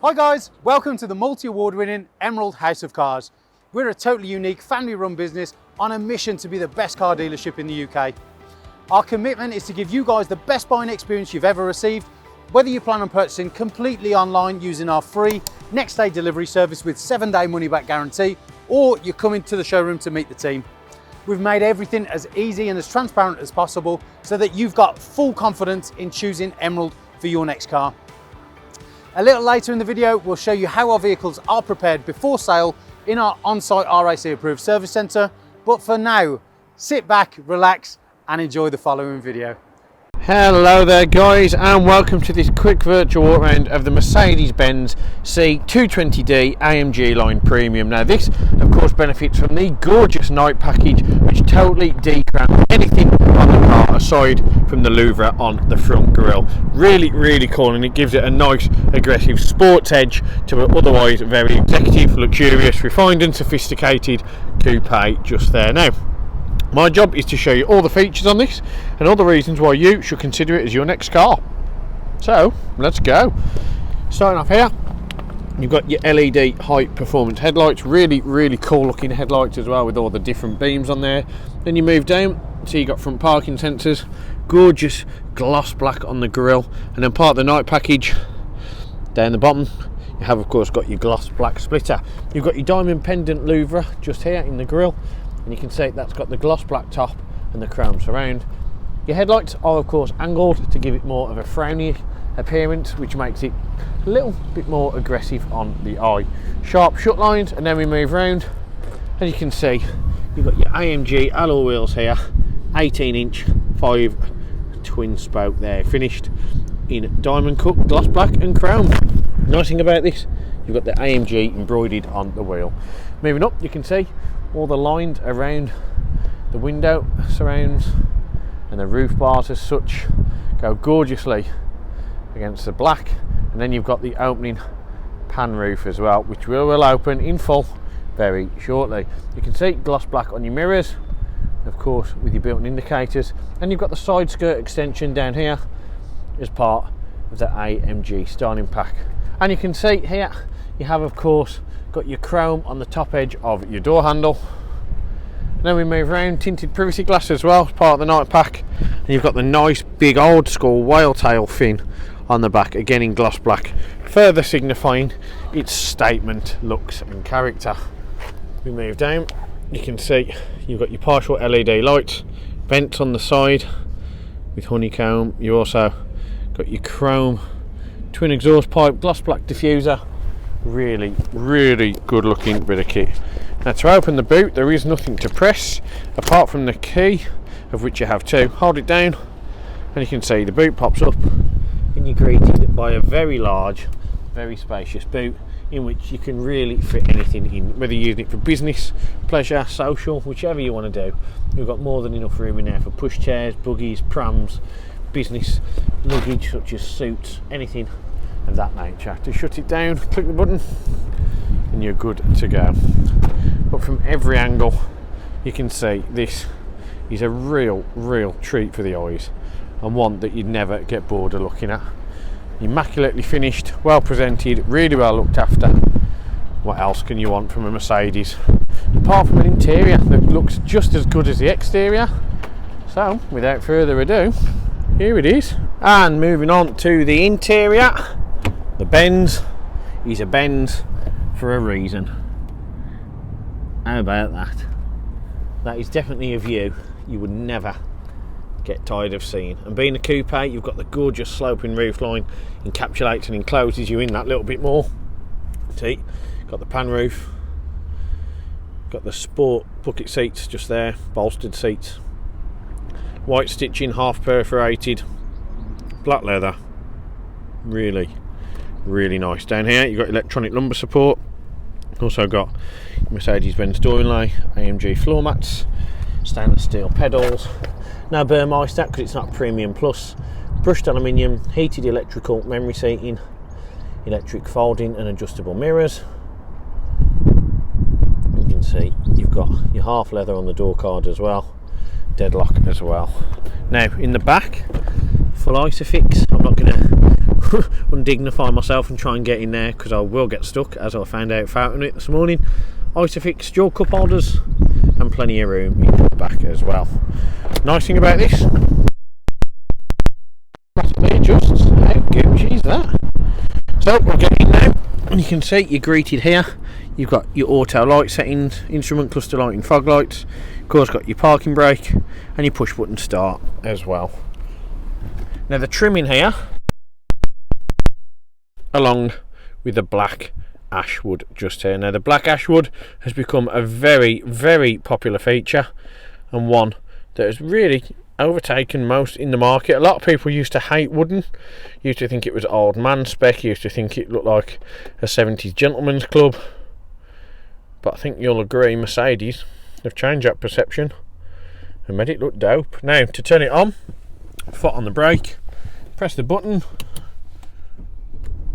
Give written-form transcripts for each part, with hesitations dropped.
Hi guys, welcome to the multi-award winning Emerald House of Cars. We're a totally unique family run business on a mission to be the best car dealership in the UK. Our commitment is to give you guys the best buying experience you've ever received, whether you plan on purchasing completely online using our free next day delivery service with 7-day money back guarantee, or you're coming to the showroom to meet the team. We've made everything as easy and as transparent as possible so that you've got full confidence in choosing Emerald for your next car. A little later in the video, we'll show you how our vehicles are prepared before sale in our on-site RAC approved service centre. But for now, sit back, relax and enjoy the following video. Hello there guys, and welcome to this quick virtual walk around of the Mercedes-Benz C220D AMG line premium. Now this of course benefits from the gorgeous night package which totally decrowns anything on the car aside from the louvre on the front grille. Really cool, and it gives it a nice aggressive sports edge to an otherwise very executive, luxurious, refined and sophisticated coupe just there. Now my job is to show you all the features on this and all the reasons why you should consider it as your next car. So let's go. Starting off here, you've got your LED high performance headlights, really cool looking headlights as well with all the different beams on there. Then you move down, so you got front parking sensors, gorgeous gloss black on the grille, and then part of the night package down the bottom you have of course got your gloss black splitter. You've got your diamond pendant louvre just here in the grille, and you can see that's got the gloss black top and the chrome surround. Your headlights are of course angled to give it more of a frowny appearance, which makes it a little bit more aggressive on the eye. Sharp shut lines, and then we move around and you can see you've got your AMG alloy wheels here, 18-inch 5 twin spoke there, finished in diamond cut gloss black and chrome. Nice thing about this, you've got the AMG embroidered on the wheel. Moving up, you can see all the lines around the window surrounds and the roof bars as such go gorgeously against the black, and then you've got the opening pan roof as well, which will open in full very shortly. You can see gloss black on your mirrors, of course with your built-in indicators, and you've got the side skirt extension down here as part of the AMG styling pack. And you can see here you have of course got your chrome on the top edge of your door handle. And then we move around, tinted privacy glass as well as part of the night pack, and you've got the nice big old school whale tail fin on the back, again in gloss black, further signifying its statement looks and character. We move down, you can see you've got your partial LED lights, vents on the side with honeycomb. You also got your chrome twin exhaust pipe, gloss black diffuser. Really good looking bit of kit. Now to open the boot there is nothing to press apart from the key, of which you have two. Hold it down and you can see the boot pops up and you're greeted by a very large, very spacious boot in which you can really fit anything in, whether you're using it for business, pleasure, social, whichever you want to do. You've got more than enough room in there for pushchairs, buggies, prams, business luggage such as suits, anything of that nature. To shut it down, click the button and you're good to go. But from every angle you can see this is a real treat for the eyes, and one that you'd never get bored of looking at. Immaculately finished, well presented, really well looked after. What else can you want from a Mercedes apart from an interior that looks just as good as the exterior? So without further ado, here it is. And moving on to the interior, the Benz is a Benz for a reason. How about that? That is definitely a view you would never get tired of seeing. And being a coupe, you've got the gorgeous sloping roofline, encapsulates and encloses you in that little bit more. See, got the pan roof, got the sport bucket seats just there, bolstered seats, white stitching, half perforated, black leather, really nice. Down here you've got electronic lumbar support, also got Mercedes-Benz door inlay, AMG floor mats, stainless steel pedals, no Burmeister because it's not premium plus, brushed aluminium, heated electrical memory seating, electric folding and adjustable mirrors. You can see you've got your half leather on the door card as well, deadlock as well. Now in the back, full Isofix. I'm not going to undignify myself and try and get in there, because I will get stuck, as I found out fountain it this morning. Isofix dual cup holders and plenty of room in the back as well. Nice thing about this, automatically adjusts. How Gucci is that? So we'll get in now, and you can see you're greeted here. You've got your auto light settings, instrument cluster lighting, fog lights, of course got your parking brake and your push button start as well. Now the trimming here, along with the black ashwood just here. Now the black ashwood has become a very, very popular feature, and one that has really overtaken most in the market. A lot of people used to hate wooden, used to think it was old man spec, used to think it looked like a 70s gentleman's club. But I think you'll agree, Mercedes have changed that perception and made it look dope. Now to turn it on, foot on the brake, press the button,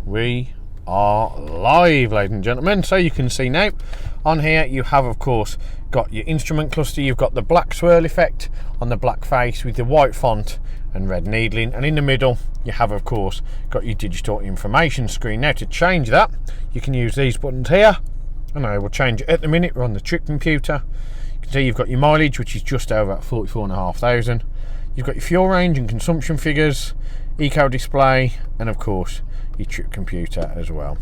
we are live, ladies and gentlemen. So you can see now on here you have of course got your instrument cluster, you've got the black swirl effect on the black face with the white font and red needling, and in the middle you have of course got your digital information screen. Now to change that you can use these buttons here, and I will change it at the minute. We're on the trip computer. You can see you've got your mileage, which is just over 44,500. You've got your fuel range and consumption figures, eco display, and of course your trip computer as well.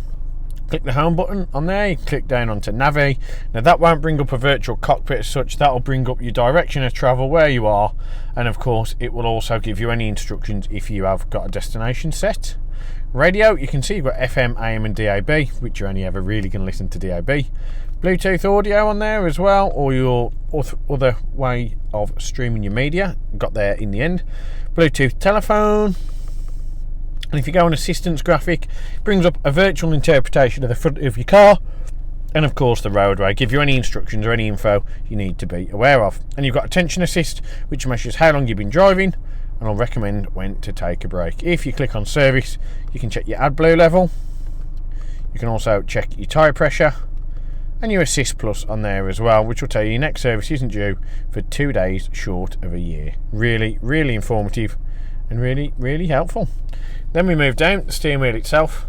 Click the home button on there, you click down onto Navi. Now that won't bring up a virtual cockpit as such, that'll bring up your direction of travel, where you are, and of course it will also give you any instructions if you have got a destination set. Radio, you can see you've got FM, AM and DAB, which you're only ever really going to listen to DAB. Bluetooth audio on there as well, or your other way of streaming your media, got there in the end. Bluetooth telephone, and if you go on assistance graphic, it brings up a virtual interpretation of the front of your car, and of course the roadway, give you any instructions or any info you need to be aware of. And you've got attention assist, which measures how long you've been driving, and I'll recommend when to take a break. If you click on service, you can check your AdBlue level. You can also check your tyre pressure and your Assist Plus on there as well, which will tell you your next service isn't due for 2 days short of a year. Really, really informative and really, really helpful. Then we move down, the steering wheel itself,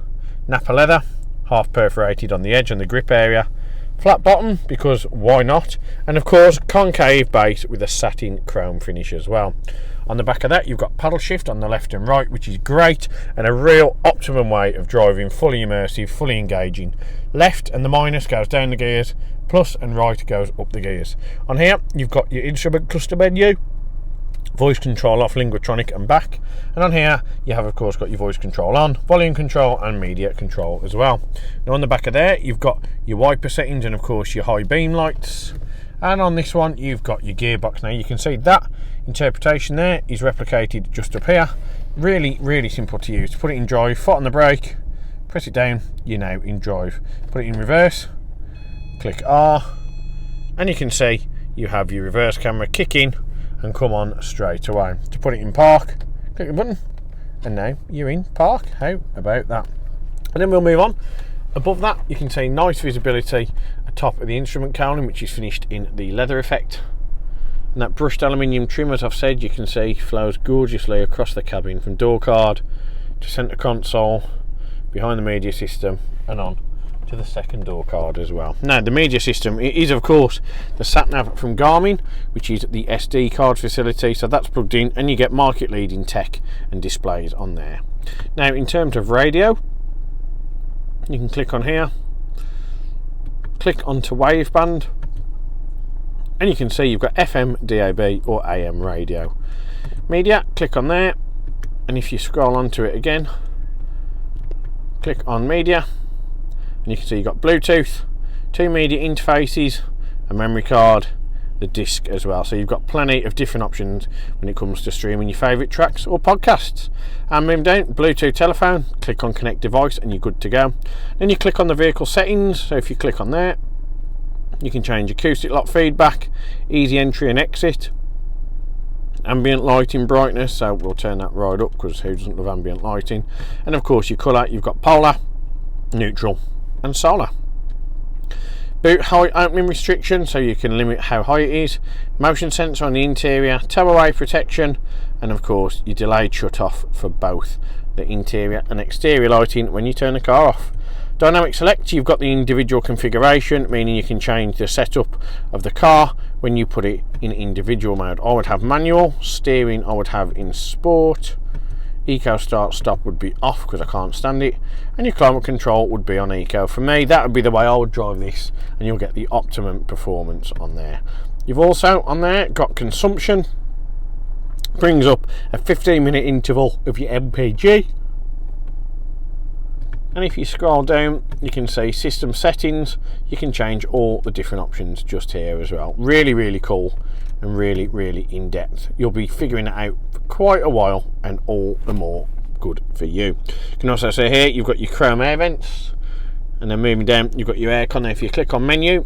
Napa leather, half perforated on the edge and the grip area, flat bottom because why not, and of course concave base with a satin chrome finish as well. On the back of that you've got paddle shift on the left and right, which is great and a real optimum way of driving, fully immersive, fully engaging. Left and the minus goes down the gears, plus and right goes up the gears. On here you've got your instrument cluster menu, voice control off, Linguatronic and back, and on here you have of course got your voice control on, volume control and media control as well. Now on the back of there you've got your wiper settings and of course your high beam lights, and on this one you've got your gearbox. Now you can see that interpretation there is replicated just up here. Really, really simple to use. Put it in drive, foot on the brake, press it down, you're now in drive. Put it in reverse, click R, and you can see you have your reverse camera kick in and come on straight away. To put it in park, click the button, and now you're in park. How about that? And then we'll move on. Above that you can see nice visibility atop of the instrument cowling, which is finished in the leather effect, and that brushed aluminium trim, as I've said, you can see flows gorgeously across the cabin from door card to centre console, behind the media system and on to the second door card as well. Now the media system, it is of course the sat nav from Garmin, which is the SD card facility, so that's plugged in and you get market leading tech and displays on there. Now in terms of radio, you can click on here, click onto waveband, and you can see you've got FM, DAB or AM radio. Media, click on there, and if you scroll onto it again, click on media, and you can see you've got Bluetooth, 2 media interfaces, a memory card, the disc as well. So you've got plenty of different options when it comes to streaming your favourite tracks or podcasts. And move down, Bluetooth telephone, click on connect device and you're good to go. Then you click on the vehicle settings, so if you click on there, you can change acoustic lock feedback, easy entry and exit, ambient lighting brightness, so we'll turn that right up because who doesn't love ambient lighting, and of course your colour, you've got polar, neutral and solar. Boot height opening restriction, so you can limit how high it is, motion sensor on the interior, tow away protection, and of course your delayed shut off for both the interior and exterior lighting when you turn the car off. Dynamic select, you've got the individual configuration, meaning you can change the setup of the car when you put it in individual mode. I would have manual, steering I would have in sport, eco start stop would be off because I can't stand it, and your climate control would be on eco. For me, that would be the way I would drive this, and you'll get the optimum performance on there. You've also on there got consumption, brings up a 15-minute interval of your MPG. And if you scroll down, you can see system settings. You can change all the different options just here as well. Really, really cool and really, really in-depth. You'll be figuring it out for quite a while, and all the more good for you. You can also see here, you've got your chrome air vents, and then moving down, you've got your aircon there. If you click on menu,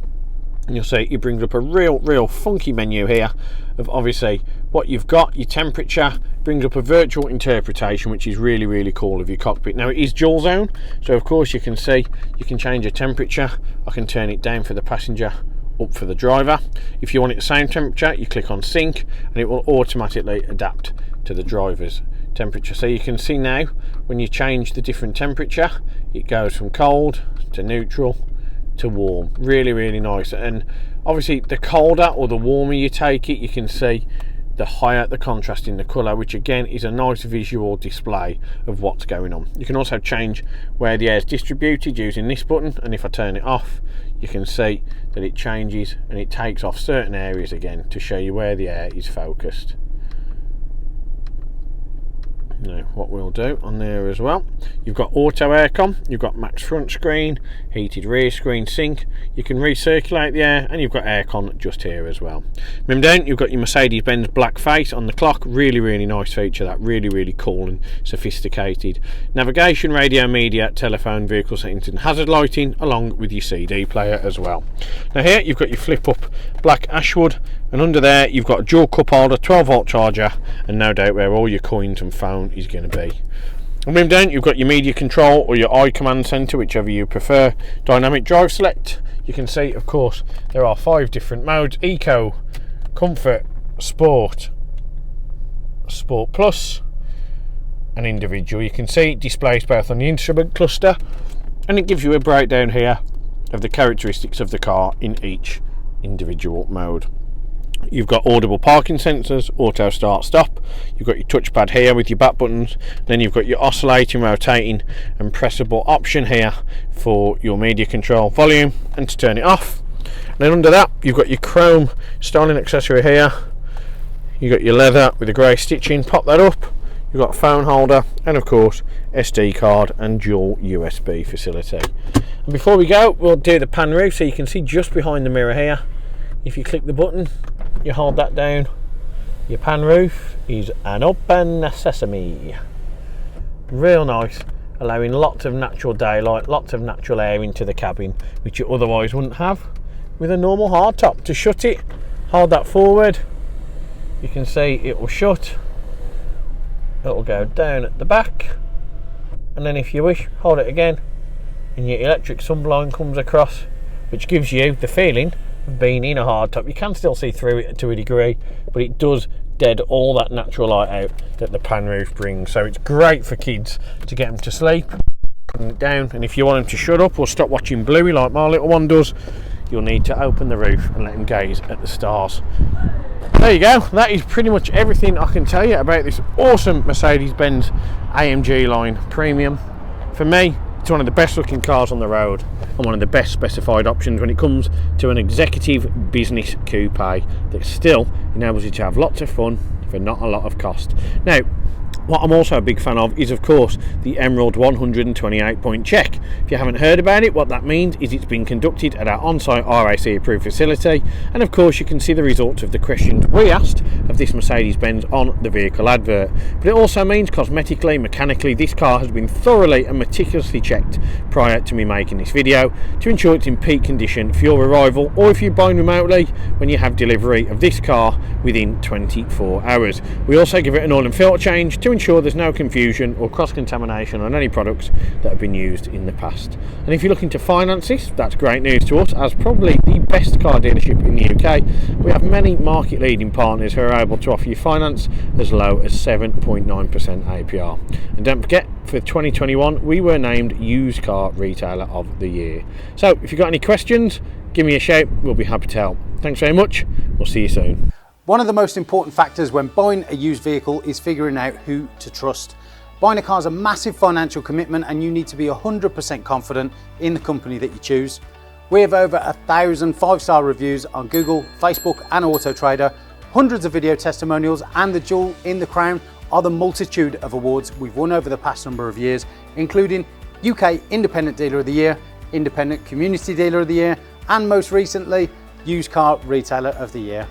and you'll see it brings up a real funky menu here of obviously what you've got, your temperature, brings up a virtual interpretation, which is really, really cool of your cockpit. Now it is dual zone, so of course you can see you can change your temperature. I can turn it down for the passenger, up for the driver. If you want it the same temperature, you click on sync and it will automatically adapt to the driver's temperature. So you can see now when you change the different temperature, it goes from cold to neutral to warm. Really, really nice. And obviously the colder or the warmer you take it, you can see the higher the contrast in the colour, which again is a nice visual display of what's going on. You can also change where the air is distributed using this button, and if I turn it off, you can see that it changes and it takes off certain areas again to show you where the air is focused. Now what we'll do on there as well, you've got auto aircon, you've got max front screen, heated rear screen, sync, you can recirculate the air, and you've got aircon just here as well. Moving down, you've got your Mercedes-Benz black face on the clock. Really, really nice feature, that really, really cool and sophisticated. Navigation, radio, media, telephone, vehicle settings and hazard lighting, along with your CD player as well. Now here you've got your flip up black ashwood, and under there you've got a dual cup holder, 12-volt charger, and no doubt where all your coins and phone is going to be. And moving down, you've got your media control or your iCommand Center, whichever you prefer. Dynamic drive select. You can see, of course, there are 5 different modes: Eco, Comfort, Sport, Sport Plus, and Individual. You can see it displays both on the instrument cluster, and it gives you a breakdown here of the characteristics of the car in each individual mode. You've got audible parking sensors, auto start stop, you've got your touchpad here with your back buttons, then you've got your oscillating, rotating and pressable option here for your media control, volume, and to turn it off. And then under that you've got your chrome styling accessory here, you've got your leather with the grey stitching, pop that up, you've got a phone holder, and of course SD card and dual USB facility. And before we go, we'll do the pan roof, so you can see just behind the mirror here. If you click the button, you hold that down, your pan roof is an open sesame. Real nice, allowing lots of natural daylight, lots of natural air into the cabin, which you otherwise wouldn't have with a normal hard top. To shut it, hold that forward, you can see it will shut, it will go down at the back, and then if you wish, hold it again and your electric sunblind comes across, which gives you the feeling of being in a hard top. You can still see through it to a degree, but it does dead all that natural light out that the pan roof brings. So it's great for kids to get them to sleep, putting it down, and if you want them to shut up or stop watching Bluey like my little one does, you'll need to open the roof and let them gaze at the stars. There you go, that is pretty much everything I can tell you about this awesome Mercedes-Benz AMG line Premium. For me, it's one of the best looking cars on the road and one of the best specified options when it comes to an executive business coupe that still enables you to have lots of fun for not a lot of cost. Now, what I'm also a big fan of is, of course, the Emerald 128 point check. If you haven't heard about it, what that means is it's been conducted at our on-site RAC approved facility, and of course you can see the results of the questions we asked of this Mercedes-Benz on the vehicle advert. But it also means cosmetically, mechanically, this car has been thoroughly and meticulously checked prior to me making this video to ensure it's in peak condition for your arrival, or if you're buying remotely, when you have delivery of this car within 24 hours. We also give it an oil and filter change to ensure ensure there's no confusion or cross-contamination on any products that have been used in the past. And if you're looking to finance this, that's great news to us, as probably the best car dealership in the UK. We have many market-leading partners who are able to offer you finance as low as 7.9% APR. And don't forget, for 2021 we were named Used Car Retailer of the Year. So if you've got any questions, give me a shout, we'll be happy to help. Thanks very much, we'll see you soon. One of the most important factors when buying a used vehicle is figuring out who to trust. Buying a car is a massive financial commitment and you need to be 100% confident in the company that you choose. We have over 1,000 5-star reviews on Google, Facebook and Auto Trader, hundreds of video testimonials, and the jewel in the crown are the multitude of awards we've won over the past number of years, including UK Independent Dealer of the Year, Independent Community Dealer of the Year, and most recently, Used Car Retailer of the Year.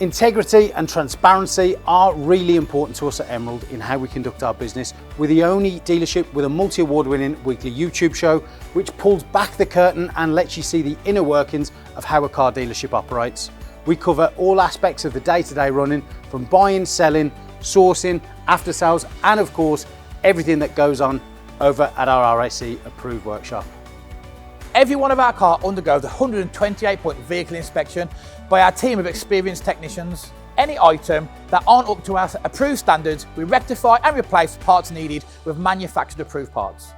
Integrity and transparency are really important to us at Emerald in how we conduct our business. We're the only dealership with a multi-award winning weekly YouTube show which pulls back the curtain and lets you see the inner workings of how a car dealership operates. We cover all aspects of the day-to-day running, from buying, selling, sourcing, after sales, and of course everything that goes on over at our RAC approved workshop. Every one of our cars undergoes a 128-point vehicle inspection by our team of experienced technicians. Any item that aren't up to our approved standards, we rectify and replace parts needed with manufactured approved parts.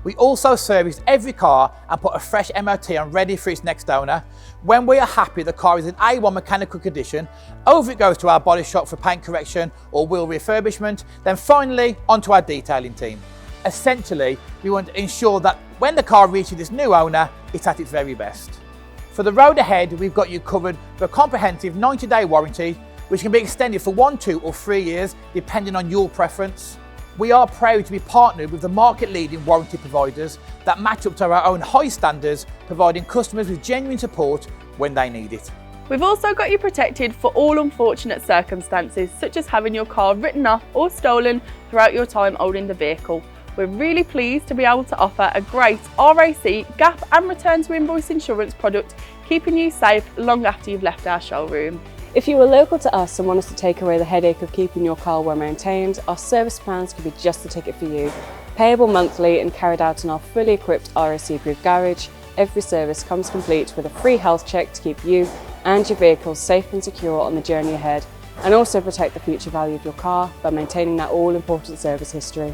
We also service every car and put a fresh MOT on ready for its next owner. When we are happy the car is in A1 mechanical condition, over it goes to our body shop for paint correction or wheel refurbishment, then finally onto our detailing team. Essentially, we want to ensure that when the car reaches its new owner, it's at its very best. For the road ahead, we've got you covered with a comprehensive 90-day warranty, which can be extended for 1, 2 or 3 years, depending on your preference. We are proud to be partnered with the market-leading warranty providers that match up to our own high standards, providing customers with genuine support when they need it. We've also got you protected for all unfortunate circumstances, such as having your car written off or stolen throughout your time owning the vehicle. We're really pleased to be able to offer a great RAC, gap and return to invoice insurance product, keeping you safe long after you've left our showroom. If you are local to us and want us to take away the headache of keeping your car well maintained, our service plans could be just the ticket for you. Payable monthly and carried out in our fully equipped RAC approved garage, every service comes complete with a free health check to keep you and your vehicle safe and secure on the journey ahead, and also protect the future value of your car by maintaining that all-important service history.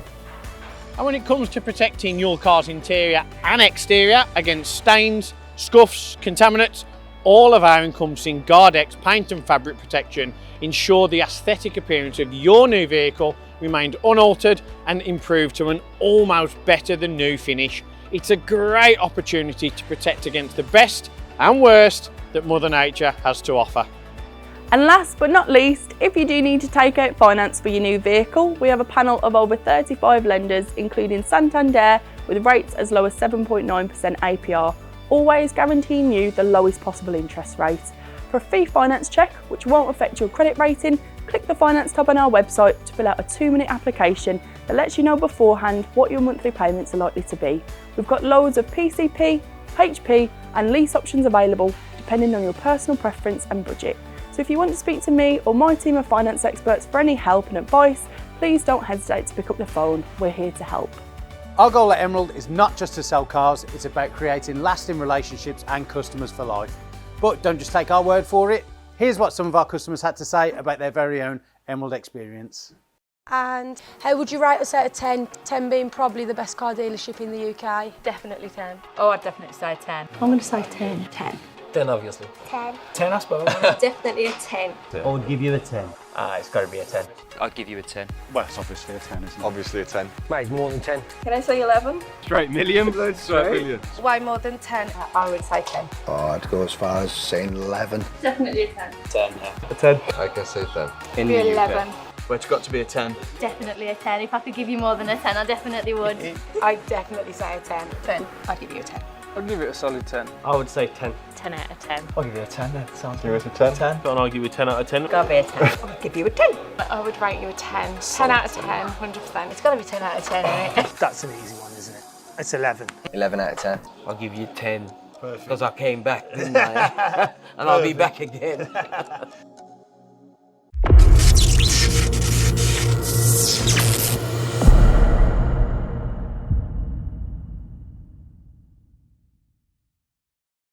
And when it comes to protecting your car's interior and exterior against stains, scuffs, contaminants, all of our encompassing Guardex paint and fabric protection ensure the aesthetic appearance of your new vehicle remained unaltered and improved to an almost better than new finish. It's a great opportunity to protect against the best and worst that Mother Nature has to offer. And last but not least, if you do need to take out finance for your new vehicle, we have a panel of over 35 lenders, including Santander, with rates as low as 7.9% APR, always guaranteeing you the lowest possible interest rate. For a free finance check, which won't affect your credit rating, click the finance tab on our website to fill out a 2-minute application that lets you know beforehand what your monthly payments are likely to be. We've got loads of PCP, HP and lease options available, depending on your personal preference and budget. So if you want to speak to me or my team of finance experts for any help and advice, please don't hesitate to pick up the phone. We're here to help. Our goal at Emerald is not just to sell cars, it's about creating lasting relationships and customers for life. But don't just take our word for it. Here's what some of our customers had to say about their very own Emerald experience. And how would you rate us out of 10? 10 being probably the best car dealership in the UK. Definitely 10. Oh, I'd definitely say 10. I'm going to say 10. 10. 10 obviously. 10. 10 I suppose. Definitely a 10. I would give you a 10. It's got to be a 10. I'd give you a 10. Well, it's obviously a 10, isn't it? Obviously a 10. Mate, more than 10. Can I say 11? Straight million. Straight million. Way more than 10. I would say 10. Oh, I'd go as far as saying 11. Definitely a 10. 10, yeah. A 10. I can say 10. In the 11. Well, it's got to be a 10. Definitely a 10. If I could give you more than a 10, I definitely would. I'd definitely say a 10. 10. I'd give you a 10. I'd give it a solid 10. I would say 10. 10 out of 10. I'll give you a 10 then. Sounds Give it a 10. 10. And I'll give you a 10 out of 10. Gotta be a 10. I'd give you a 10. I would rate you a 10. 10 out of 10, 100%. It's gotta be 10 out of 10, isn't it? That's an easy one, isn't it? It's 11. 11 out of 10. I'll give you 10. Perfect. Because I came back, didn't I? And I'll be back again. it.